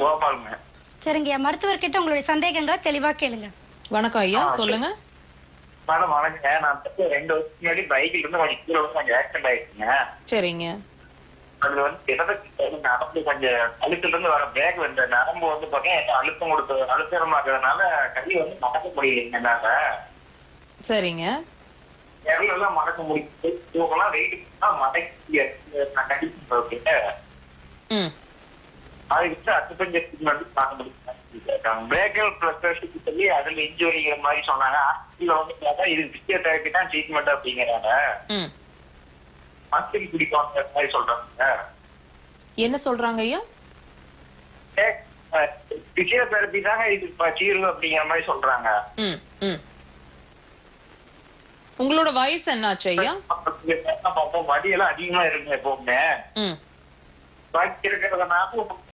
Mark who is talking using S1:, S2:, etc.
S1: கோபாலுங்க.
S2: சரிங்கய்யா, மருத்துவர்கிட்ட உங்களுடைய சந்தேகங்களை தெளிவா கேளுங்க.
S3: வணக்கம் ஐயா, சொல்லுங்க.
S1: மேடம் வணக்கங்க. நான் 2 வருஷத்துக்கு முன்னாடி பைக்ல இருந்து கொஞ்சம் கீழே வந்து கொஞ்சம் ஆக்சிடென்ட் ஆயிடுச்சுங்க.
S3: சரிங்க.
S1: அதுல வந்து நடந்து கொஞ்சம் அழுத்துல இருந்து வர பேக் வந்து நரம்பு வந்து பாத்தீங்கன்னா அழுத்தம் அழுத்தமா இருக்கிறதுனால கை வந்து மடக்க முடியலைங்க என்னால.
S3: சரிங்க.
S1: எல்லாம் மடக்க முடியுது. தூக்கலாம் வெயிட் மடக்கி நான் கண்டிப்பா ஓகே. அதுக்கு அக்குபஞ்சர் ட்ரீட்மெண்ட் பார்க்க முடியும். பிரேக்கல் ப்ளஸ் சொல்லி அதுல இன்ஜுரிங்கிற மாதிரி சொன்னாங்க. ஹாஸ்பிட்டல்ல வந்து பார்த்தா இது பிசியோதெரபி தான் ட்ரீட்மெண்ட் அப்படிங்கிறாங்க. மசில் பிடிக்கும் மாதிரி சொல்றாங்க.
S3: என்ன சொல்றாங்க ஐயா?
S1: பிசியோதெரபி தாங்க இது தீர்வு அப்படிங்கிற மாதிரி சொல்றாங்க.
S3: உங்களோட வயசு என்னாச்சு ஐயா?
S1: வடியெல்லாம் அதிகமா இருக்குங்க எப்பவுமே. பாக்கி இருக்கிறதுனால